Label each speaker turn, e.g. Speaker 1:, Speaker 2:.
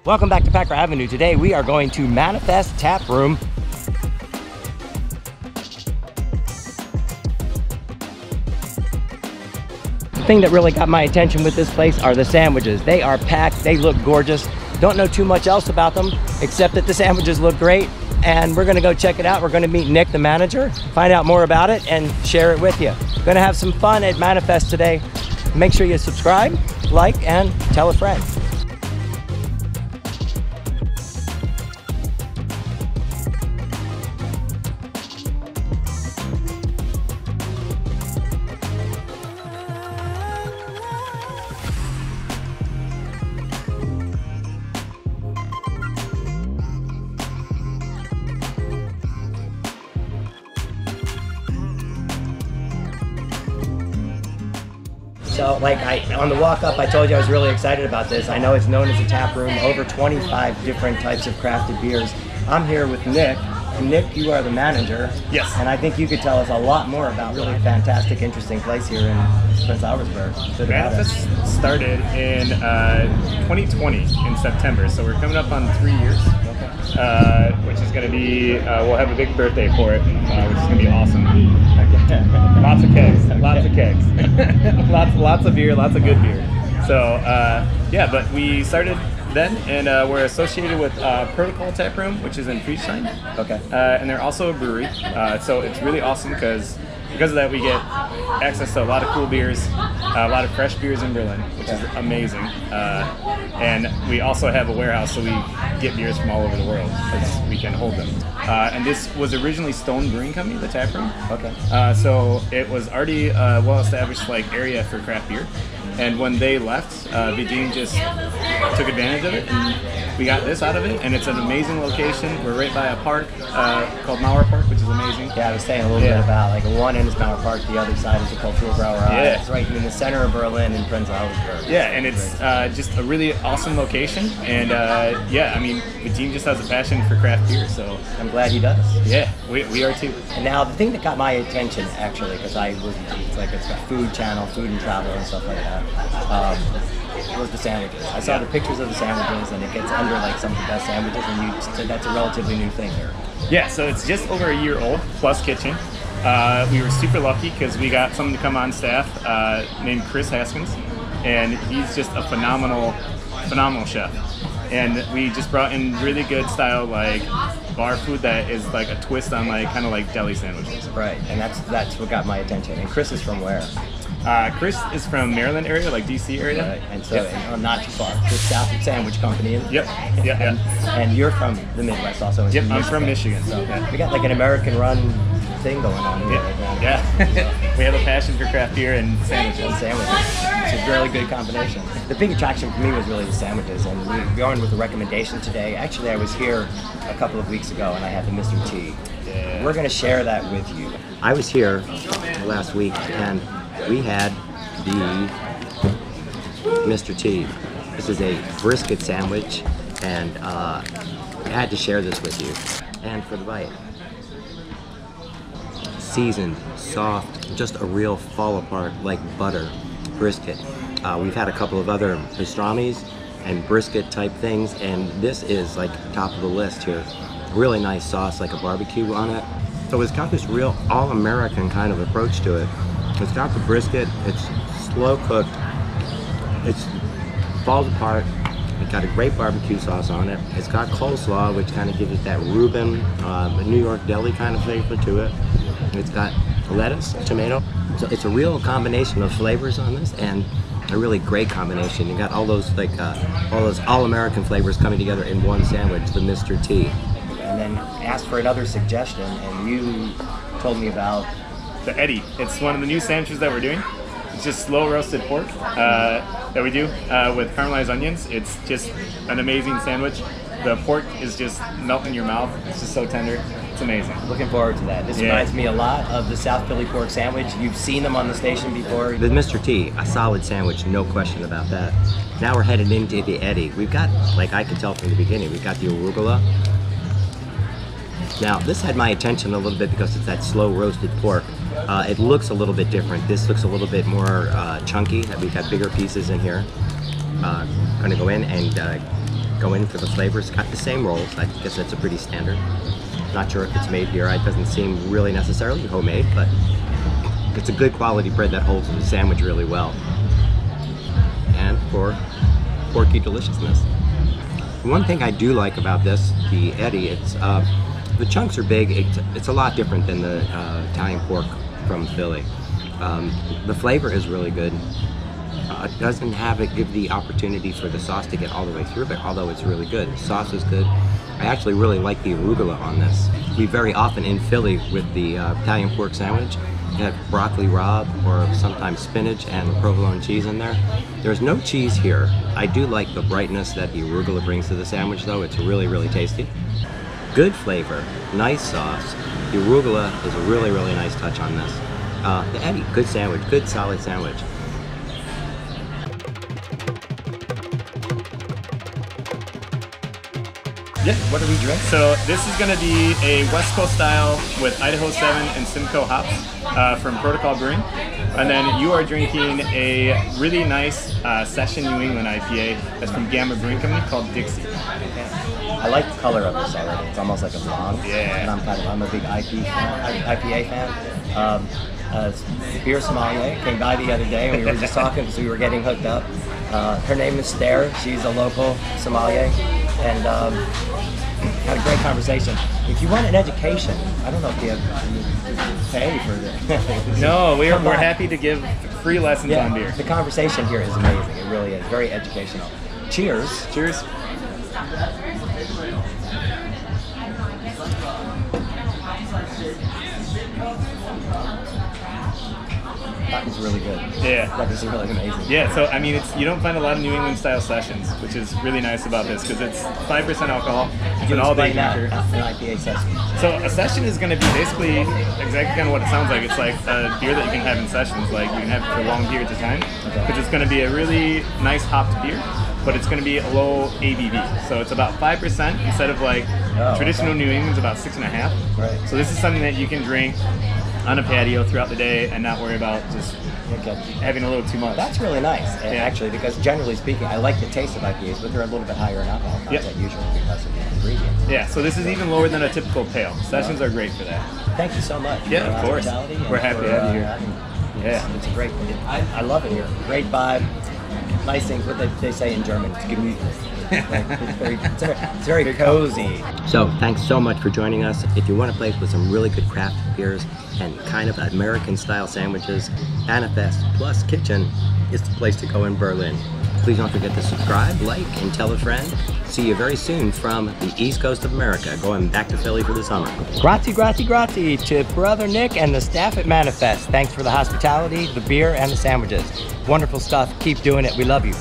Speaker 1: Welcome back to Packer Avenue. Today we are going to Manifest Taproom. The thing that really got my attention with this place are the sandwiches. They are packed, they look gorgeous. Don't know too much else about them, except that the sandwiches look great. And we're gonna go check it out. We're gonna meet Nick, the manager, find out more about it and share it with you. Gonna have some fun at Manifest today. Make sure you subscribe, like, and tell a friend. So on the walk up, I told you I was really excited about this. I know it's known as a tap room, over 25 different types of crafted beers. I'm here with Nick. And Nick, you are the manager.
Speaker 2: Yes.
Speaker 1: And I think you could tell us a lot more about really fantastic, interesting place here in Prince Albertsburg.
Speaker 2: Manifest started in 2020 in September, so we're coming up on 3 years. Okay. Which is going to be, we'll have a big birthday for it, which is going to be awesome. Lots of kegs, lots of kegs. lots of beer, lots of good beer. So, yeah, but we started then, and we're associated with Protocol Taproom, which is in Friedstein.
Speaker 1: Okay.
Speaker 2: And they're also a brewery, so it's really awesome because of that we get access to a lot of cool beers, a lot of fresh beers in Berlin, which is amazing. And we also have a warehouse, so we get beers from all over the world because we can hold them. And this was originally Stone Brewing Company, the tap room.
Speaker 1: Okay.
Speaker 2: So it was already a well-established area for craft beer. And when they left, Vidine just took advantage of it, and we got this out of it. And it's an amazing location. We're right by a park called Mauer Park, which is amazing.
Speaker 1: Yeah, I was saying a little bit about one end is Mauer Park, the other side is the Cultural Brauerei.
Speaker 2: Yeah.
Speaker 1: It's right in the center of Berlin in Prince Albertsburg.
Speaker 2: Yeah, and it's just a really awesome location. And yeah, I mean, Vidine just has a passion for craft beer, so
Speaker 1: I'm glad he does.
Speaker 2: Yeah, we are too.
Speaker 1: And now the thing that got my attention, actually, because it's a food channel, food and travel and stuff like that, was the sandwiches. I saw the pictures of the sandwiches, and it gets under some of the best sandwiches, and you said that's a relatively new thing here.
Speaker 2: Yeah, so it's just over a year old, plus kitchen. We were super lucky because we got someone to come on staff named Chris Haskins, and he's just a phenomenal chef. And we just brought in really good style bar food that is a twist on kind of deli sandwiches.
Speaker 1: Right, and that's what got my attention. And Chris is from where?
Speaker 2: Chris is from Maryland area, DC area.
Speaker 1: Right, and so and not too far. The South Sandwich Company.
Speaker 2: Yep.
Speaker 1: And you're from the Midwest also.
Speaker 2: Yep, I'm from Michigan.
Speaker 1: So we got an American-run thing going on here.
Speaker 2: Yeah. We have a passion for craft beer and sandwiches.
Speaker 1: It's a really good combination. The big attraction for me was really the sandwiches, and we're going with a recommendation today. Actually, I was here a couple of weeks ago, and I had the Mr. T. Yeah. We're going to share that with you. I was here last week, and we had the Mr. T. This is a brisket sandwich, and I had to share this with you. And for the bite, seasoned, soft, just a real fall apart like butter brisket. We've had a couple of other pastrami's and brisket type things, and this is top of the list here. Really nice sauce, like a barbecue on it. So it's got this real all-American kind of approach to it. It's got the brisket, it's slow cooked, it falls apart, it's got a great barbecue sauce on it, it's got coleslaw, which kind of gives it that Reuben, New York deli kind of flavor to it. It's got lettuce, tomato, so it's a real combination of flavors on this, and a really great combination. You got all those all-American flavors coming together in one sandwich, the Mr. T. And then asked for another suggestion, and you told me about
Speaker 2: the Eddie. It's one of the new sandwiches that we're doing. It's just slow roasted pork that we do with caramelized onions. It's just an amazing sandwich. The pork is just melting in your mouth. It's just so tender. It's amazing.
Speaker 1: Looking forward to that. This reminds me a lot of the South Philly pork sandwich. You've seen them on the station before. The Mr. T, a solid sandwich, no question about that. Now we're headed into the Eddie. We've got, I could tell from the beginning, we've got the arugula. Now, this had my attention a little bit because it's that slow roasted pork. It looks a little bit different. This looks a little bit more chunky. We've got bigger pieces in here. Gonna go in and go in for the flavors. Got the same rolls. I guess that's a pretty standard. Not sure if it's made here. It doesn't seem really necessarily homemade, but it's a good quality bread that holds the sandwich really well. And for porky deliciousness. One thing I do like about this, the Eddie, it's the chunks are big. It's a lot different than the Italian pork from Philly. The flavor is really good. It doesn't give the opportunity for the sauce to get all the way through it, although it's really good. The sauce is good. I actually really like the arugula on this. We very often in Philly with the Italian pork sandwich have broccoli rabe or sometimes spinach and provolone cheese in there. There's no cheese here. I do like the brightness that the arugula brings to the sandwich though. It's really, really tasty. Good flavor, nice sauce. The arugula is a really, really nice touch on this. The Eddie, good sandwich, good solid sandwich.
Speaker 2: Yeah.
Speaker 1: What do we drink?
Speaker 2: So this is going to be a West Coast style with Idaho 7 and Simcoe hops from Protocol Brewing. And then you are drinking a really nice session New England IPA that's from Gamma Brewing Company called Dixie.
Speaker 1: I like the color of this already. It's almost like a blonde.
Speaker 2: Yeah.
Speaker 1: And I'm a big IPA fan. Beer sommelier came by the other day and we were just talking because we were getting hooked up. Her name is Str. She's a local sommelier. And had a great conversation. If you want an education, I don't know if you pay for this.
Speaker 2: No, we're happy to give free lessons on beer.
Speaker 1: The conversation here is amazing. It really is. Very educational. Cheers.
Speaker 2: Cheers.
Speaker 1: That was really good.
Speaker 2: Yeah.
Speaker 1: That was really amazing.
Speaker 2: Yeah, so I mean, you don't find a lot of New England style sessions, which is really nice about this because it's 5% alcohol. It's an all-day drinker.
Speaker 1: An IPA session.
Speaker 2: So a session is going to be basically exactly kind of what it sounds like. It's like a beer that you can have in sessions, like you can have it for long periods of time, because it's going to be a really nice hopped beer, but it's going to be a low ABV. So it's about 5% instead of like traditional New England's about 6.5.
Speaker 1: Right.
Speaker 2: So this is something that you can drink on a patio throughout the day and not worry about just having a little too much.
Speaker 1: That's really nice, actually, because generally speaking, I like the taste of IPAs, but they're a little bit higher in alcohol content usually because of the ingredients.
Speaker 2: Yeah, so this is even lower than a typical pale. Sessions are great for that.
Speaker 1: Thank you so much.
Speaker 2: Yeah, of course. We're happy to have you here.
Speaker 1: Yeah, it's a great. I love it here. Great vibe. Nice things. What they say in German. It's gemütlich. It's very cozy. So thanks so much for joining us. If you want a place with some really good craft beers and kind of American style sandwiches, Manifest plus Kitchen is the place to go in Berlin. Please don't forget to subscribe, like, and tell a friend. See you very soon from the East Coast of America, going back to Philly for the summer. Grazie, grazie, grazie to Brother Nick and the staff at Manifest. Thanks for the hospitality, the beer, and the sandwiches. Wonderful stuff. Keep doing it. We love you.